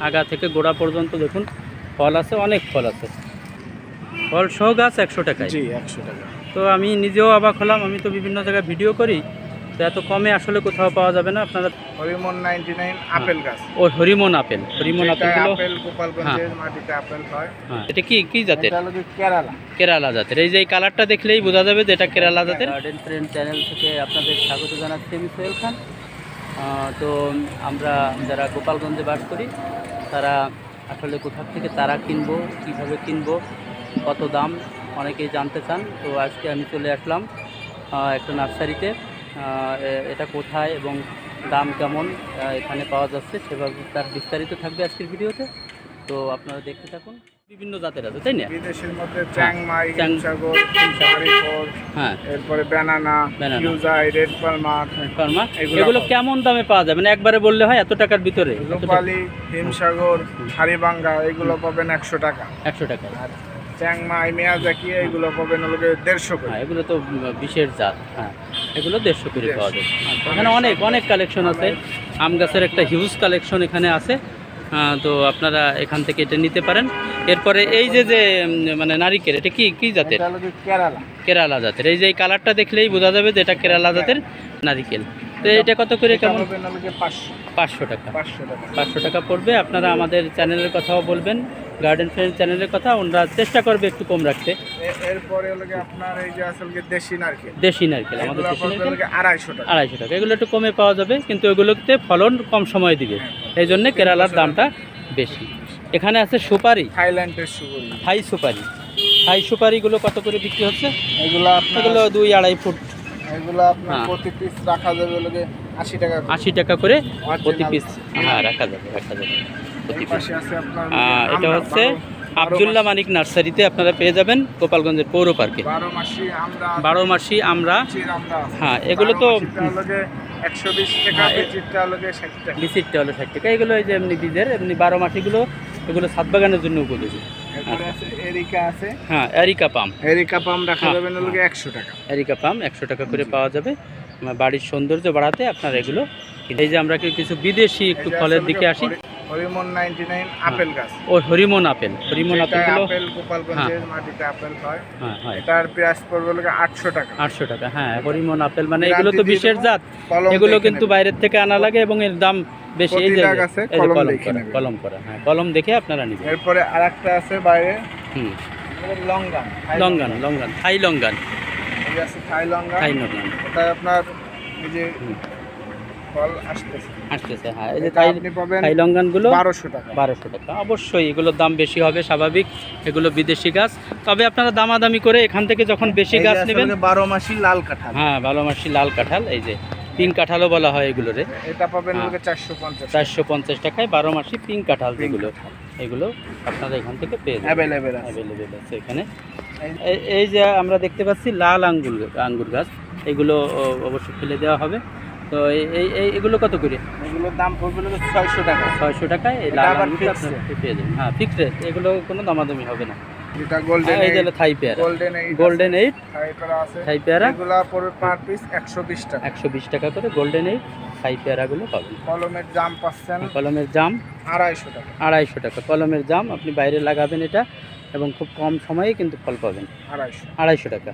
আগা থেকে গোড়া পর্যন্ত দেখুন ফল আছে, অনেক ফল আছে। ফল সহ গাছ 100 টাকায়। জি 100 টাকা। তো আমি নিজেও অবাক হলাম, আমি তো বিভিন্ন জায়গায় ভিডিও করি, তো এত কমে আসলে কোথাও পাওয়া যাবে না। আপনারা হরিমন 99 আপেল গাছ। ও হরিমন আপেল, হরিমন আপেলগুলো আপেল গোপালগঞ্জের মাটিতে আপেল হয়। হ্যাঁ, এটা কি জাতের? এটা হলো কেরালা। কেরালা জাতের। এই যে এই কালারটা দেখলেই বোঝা যাবে যে এটা কেরালা জাতের। গার্ডেন ফ্রেন্ড চ্যানেল থেকে আপনাদের স্বাগত জানাচ্ছি আমি সোহেল খান। তো আমরা যারা গোপালগঞ্জে বাস করি তারা আসলে কোথা থেকে তারা কিনবো, কীভাবে কিনবো, কত দাম অনেকেই জানতে চান। তো আজকে আমি চলে আসলাম একটা নার্সারিতে। এটা কোথায় এবং দাম কেমন এখানে পাওয়া যাচ্ছে সেভাবে তার বিস্তারিত থাকবে আজকের ভিডিওতে। তো আপনারা দেখতে থাকুন। বিভিন্ন জাতের আছে, তাই না? বিদেশের মধ্যে চ্যাংমাই, হিমসাগর, হ্যাঁ, এরপরে ব্যানানা, ইউজাই, রেড পালমা, এগুলো কেমন দামে পাওয়া যাবে? মানে একবারে বললে হয় এত টাকার ভিতরে? রূপালি, হিমসাগর, হারিবাঙ্গা এগুলো পাবেন 100 টাকা। 100 টাকা। আর চ্যাংমাই, মিয়াজাকি এগুলো পাবেন হলো 150 করে। হ্যাঁ, এগুলো তো বিশেষ জাত। হ্যাঁ, এগুলো 150 করে পাওয়া যাবে। এখানে অনেক কালেকশন আছে। আম গাছের একটা হিউজ কালেকশন এখানে আছে। তো আপনারা এখান থেকে এটা নিতে পারেন। এরপরে এই যে মানে নারিকেল, এটা কি জাতের? কেরালা জাতের। এই যে এই কালারটা দেখলেই বোঝা যাবে যে এটা কেরালা জাতের নারিকেল। তো এটা কত করে কেমন? 500 টাকা। 500 টাকা পড়বে। আপনারা আমাদের চ্যানেলের কথাও বলবেন, গার্ডেন ফ্রেন্ড চ্যানেলের কথা, ওনারা চেষ্টা করবে একটু কম রাখতে। এরপরে আপনার এই যে আসলে দেশি নারকেল আমাদের দেশি নারকেল 250 টাকা। এগুলো একটু কমে পাওয়া যাবে, কিন্তু এগুলোতে ফলন কম সময় দিবে, এই জন্য কেরালার দামটা বেশি। এখানে আছে সুপারি, থাইল্যান্ডের সুপারি, থাই সুপারিগুলো কত করে বিক্রি হচ্ছে? এগুলো 2-2.5 ফুট। এগুলো আপনার প্রতি পিস রাখা যাবে 80 টাকা করে প্রতি পিস। হ্যাঁ, রাখা যাবে প্রতি পিস। এটা হচ্ছে আব্দুল্লাহ মানিক নার্সারিতে আপনারা পেয়ে যাবেন, গোপালগঞ্জের পৌর পার্কে। 12 মাসি আমরা। হ্যাঁ, এগুলো তো 120 টাকা, বিচিরটা হলো 60 টাকা। এগুলো এই যে এমনি বীজের, এমনি 12 মাসিগুলো এগুলো ছাদ বাগানের জন্য উপযোগী। হ্যাঁ, এরিকা পাম রাখা যাবে 100 টাকা। এরিকা পাম 100 টাকা করে পাওয়া যাবে। বাড়ির সৌন্দর্য বাড়াতে আপনারা এগুলো। এই যে আমরা কিছু বিদেশি একটু ফলের দিকে আসি। হরিমন 99 আপেল গাছ। ও হরিমন আপেলগুলো গোপালগঞ্জের মাটিতে আপেল হয়। হ্যাঁ, এটার প্রাইস পড়বে 800 টাকা। 800 টাকা। হ্যাঁ, হরিমন আপেল মানে এগুলো তো বিশেষ জাত, এগুলো কিন্তু বাইরের থেকে আনা লাগে এবং এর দাম বেশি। এই যে কলম করা। হ্যাঁ, কলম দেখে আপনারা নেবেন। এরপরে আরেকটা আছে বাইরে, লঙ্গান, থাই লঙ্গান। এটা আপনার এই যে ফল আসতেছে। হ্যাঁ, এই যে থাই লঙ্গানগুলো 1200 টাকা। অবশ্যই এগুলোর দাম বেশি হবে, স্বাভাবিক। এগুলো বিদেশি গাছ। তবে আপনারা দামাদামি করে এখান থেকে যখন বেশি গাছ নেবেন। 12 মাসি লাল কাঁঠাল। হ্যাঁ, 12 মাসি লাল কাঁঠাল, এই যে পিঙ্ক কাঁঠালও বলা হয় এগুলোরে। এটা পাবেন 450 টাকায় 12 মাসি পিঙ্ক কাঁঠাল। এগুলো আপনারা এখান থেকে পেয়ে যাবেন, অ্যাভেলেবেল আছে এখানে। এই যে আমরা দেখতে পাচ্ছি লাল আঙ্গুর গাছ, এগুলো অবশ্যই ফেলে দেওয়া হবে। তো এগুলো কত করে? এগুলোর দাম পড়বে 600 টাকা। 600 টাকায় এই লাল আঙ্গুরটা আপনারা পেয়ে যাবেন। হ্যাঁ, ফিক্সড রেট, এগুলো কোনো দামাদামি হবে না। এটা গোল্ডেন, এই যে থাই পেয়ারা, গোল্ডেন 8 থাই পেয়ারা, এগুলো পড়বে পার পিস 120 টাকা। 120 টাকা করে গোল্ডেন 8 থাই পেয়ারাগুলো পাবেন। কলমের জাম পাচ্ছেন, কলমের জাম 250 টাকা। 250 টাকা কলমের জাম। আপনি বাইরে লাগাবেন এটা এবং খুব কম সময়ে কিন্তু ফল পাবেন। 250 টাকা।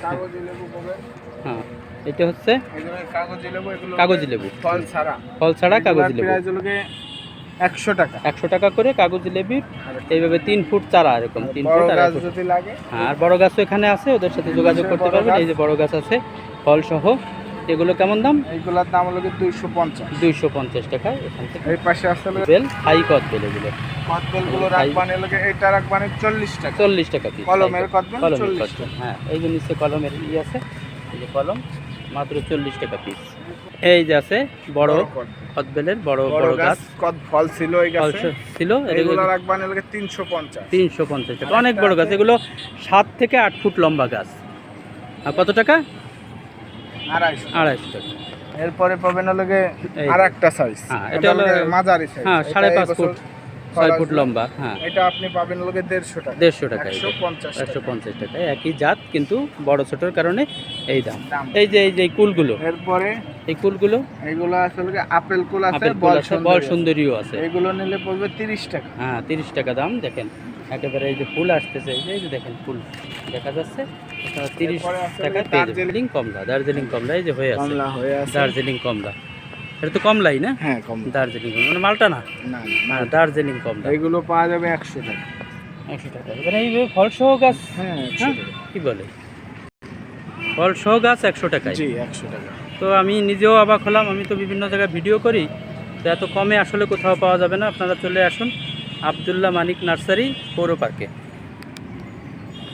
কাগজি লেবু পাবেন। হ্যাঁ, এটা হচ্ছে কাগজি লেবু, ফল ছাড়া কাগজি লেবু। প্রাইস হলো 100 টাকা। 100 টাকা করে কাগজি লেবু। এইভাবে 3 ফুট চারা, এরকম 3 ফুট চারা যদি লাগে। হ্যাঁ, আর বড় গাছও এখানে আছে, ওদের সাথে যোগাযোগ করতে পারবেন। এই যে বড় গাছ আছে ফল সহ। এগুলো কেমন দাম? এইগুলোর দাম হলো 250 টাকায় এখান থেকে। এই পাশে আছে বেল, হাই কদবেল। এগুলো কদবেলগুলো রাখবান এটা রাখবান 40 টাকা। 40 টাকা পিস। কলমের কদবেল 40 টাকা। হ্যাঁ, এই যে নিচে কলমের আছে, এই যে কলম মাত্র 40 টাকা পিস। এই যে আছে বড় কদবেলের বড় গাছ, ফল ছিল, এই গাছে ছিল। এগুলো রাখবান 350 টাকা। অনেক বড় গাছ, এগুলো 7 থেকে 8 ফুট লম্বা গাছ। আর কত টাকা? 250 টাকা। এরপরে পাবেন আরেকটা সাইজ। এটা হলো মাঝারি সাইজ। হ্যাঁ, 5.5 ফুট। 6 ফুট লম্বা। হ্যাঁ, এটা আপনি পাবেন লোকে 150 টাকা। 150 টাকা, 150 টাকা। 150 টাকায় একই জাত, কিন্তু বড় ছোটোর কারণে এই দাম। দাম। এই যে এই কুলগুলো, এরপরে এই কুলগুলো, এগুলো আসলে আপেল কুল আছে, আপেল কুল আছে, বল সুন্দরীও আছে। এগুলো নিলে পড়বে 30 টাকা। হ্যাঁ, 30 টাকা দাম। দেখেন একেবারে এই যে ফুল আসতেছে, এই যে দেখেন ফুল দেখা যাচ্ছে, 30 টাকা পেয়ে যাবেন। দার্জিলিং কমলা, দার্জিলিং কমলা এই যে হয়ে আছে, কমলা হয়ে আছে। দার্জিলিং কমলা, এটা তো কমলাই না? হ্যাঁ, কমলা। দার্জিলিং কমলা মানে মালটা না? না, হ্যাঁ, দার্জিলিং কমলা। এগুলো পাওয়া যাবে 100 টাকা। 100 টাকা। এবারে এই ফলসহ গাছ, হ্যাঁ, 100 হ্যাঁ, টাকা। কি বলে, ফলসহ গাছ 100 টাকায়? জি, 100 টাকা। তো আমি নিজেও অবাক হলাম, আমি তো বিভিন্ন জায়গায় ভিডিও করি, তো এত কমে আসলে কোথাও পাওয়া যাবে না। আপনারা চলে আসুন আব্দুল্লাহ মানিক নার্সারি, পৌর পার্কে।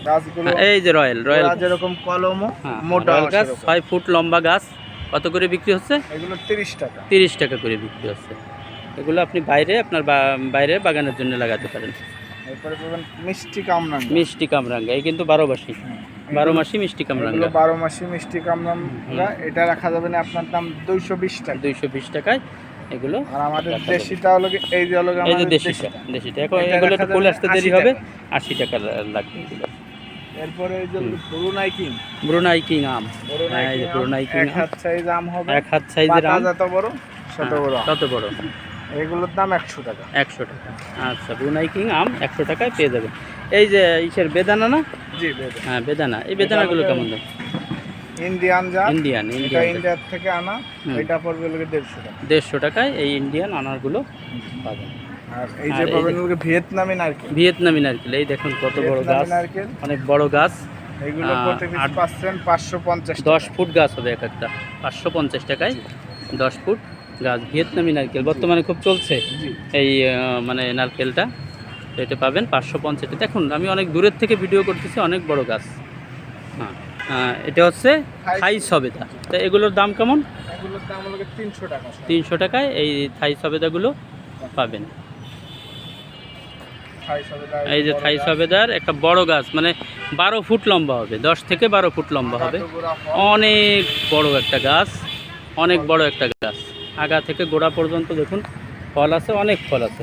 গাছগুলো এই যে রয়্যাল যেরকম কলমও হ্যাঁ, মোটা রয়্যাল গাছ 6 ফুট লম্বা গাছ। কত করে বিক্রি হচ্ছে? এগুলো 30 টাকা। 30 টাকা করে বিক্রি হচ্ছে। এগুলো আপনি বাইরে আপনার বাইরে বাগানের জন্য লাগাতে পারেন। এরপরে পাবেন মিষ্টি কামরাঙ্গা। মিষ্টি কামরাঙ্গা, এই কিন্তু 12 মাসি, 12 মাসি মিষ্টি কামরাঙ্গা। 12 মাসি মিষ্টি কামরাঙ্গা। এটা রাখা যাবে না, আপনার দাম 220 টাকা। 220 টাকায় এগুলো। আর আমাদের দেশিটা হলো এই যে হলো এই যে দেশিটা, এখন এগুলো একটু ফুল আসতে দেরি হবে, 80 টাকা লাগবে এগুলো। এরপরে এই যে ব্রুনাই কিং, ব্রুনাই কিং আম। হ্যাঁ, এই যে ব্রুনাই কিং এক হাত সাইজ আম হবে, এক হাত সাইজের আম। যত বড় তত বড়, তত বড়। এগুলোর দাম 100 টাকা। 100 টাকা। আচ্ছা, ব্রুনাই কিং আম 100 টাকায় পেয়ে যাবেন। এই যে ইসের বেদানা না? জি, বেদানা। হ্যাঁ, বেদানা। এই বেদানাগুলো কেমন দাম? ইন্ডিয়ান জাত। ইন্ডিয়ান ইন্ডিয়া থেকে আনা। এটা পড়বে লোকে 150 টাকা। 150 টাকায় এই ইন্ডিয়ান আনারগুলো পাবেন। আর এই যে পাবেন লোকে ভিয়েতনামি নারকেল। ভিয়েতনামি নারকেল, এই দেখুন কত বড় গাছ, অনেক বড় গাছ। এগুলো প্রতি পিস পাচ্ছেন 550 টাকা। 10 ফুট গাছ হবে এক একটা, 550 টাকায় 10 ফুট গাছ। ভিয়েতনামি নারকেল বর্তমানে খুব চলছে এই মানে নারকেলটা, তো এটা পাবেন 550। দেখুন আমি অনেক দূরের থেকে ভিডিও করতেছি, অনেক বড় গাছ। হ্যাঁ, এটা হচ্ছে থাই সবেদা। তো এগুলোর দাম কেমন? এগুলোর দাম হলো 300 টাকা। 300 টাকায় এই থাই সবেদাগুলো পাবেন। এই যে থাই সবেদার একটা বড় গাছ, মানে 12 ফুট লম্বা হবে, 10 থেকে 12 ফুট লম্বা হবে। অনেক বড় একটা গাছ, অনেক বড় একটা গাছ। আগা থেকে গোড়া পর্যন্ত দেখুন ফল আছে, অনেক ফল আছে।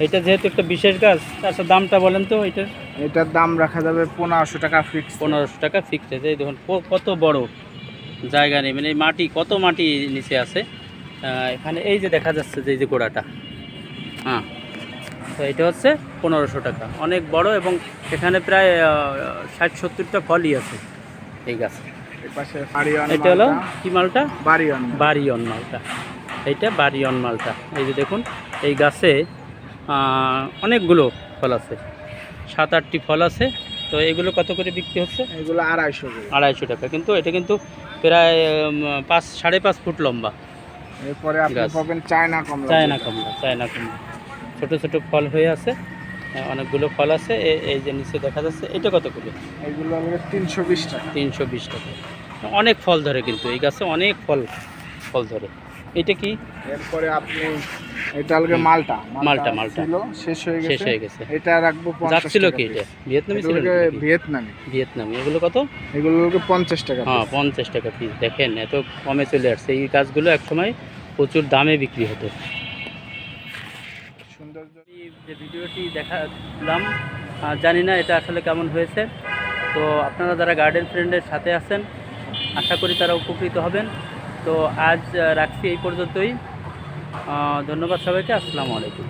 এটা যেহেতু একটা বিশেষ গাছ, আচ্ছা দামটা বলেন তো এটার? এটার দাম রাখা যাবে 1500 টাকা ফিক্স। 1500 টাকা ফিক্স আছে। এই দেখুন কত বড় জায়গা নেই, মানে মাটি, কত মাটি নিচে আছে এখানে। এই যে দেখা যাচ্ছে যে এই যে গোড়াটা, হ্যাঁ, তো এটা হচ্ছে 1500 টাকা। অনেক বড়, এবং এখানে প্রায় 60-70টা ফলই আছে এই গাছে। এটা হলো কি মালটা? বাড়িয়ন মালটা। এইটা বাড়িয়ন মালটা। এই যে দেখুন এই গাছে অনেকগুলো ফল আছে, 7-8টি ফল আছে। তো এগুলো কত করে বিক্রি হচ্ছে? এগুলো 250 250 টাকা। কিন্তু এটা কিন্তু প্রায় 5-5.5 ফুট লম্বা। এরপরে আপনি পাবেন চায়না কমলা। চায়না কমলা ছোট ছোট ফল হয়ে আছে, অনেকগুলো ফল আছে। এই যে নিচে দেখা যাচ্ছে, এটা কত করে? এগুলো হলো 320 টাকা। 320 টাকা। অনেক ফল ধরে কিন্তু এই গাছে, অনেক ফল ধরে। এটা কি? এরপরে আপনি এটা হলো মালটা ছিল, শেষ হয়ে গেছে। এটা রাখবো 50 টাকা। ছিল কি এটা? ভিয়েতনামি ছিল? ভিয়েতনামি। এগুলো কত? এগুলো হলো 50 টাকা। হ্যাঁ, 50 টাকা পিস। দেখেন এত কমে চলে আসছে। এই গাছগুলো একসময় প্রচুর দামে বিক্রি হতো। যে ভিডিওটি দেখালাম, জানি না এটা আসলে কেমন হয়েছে। তো আপনারা যারা গার্ডেন ফ্রেন্ডের সাথে আছেন, আশা করি তারা উপকৃত হবেন। তো আজ রাখছি এই পর্যন্তই। ধন্যবাদ সবাইকে। আসসালামু আলাইকুম।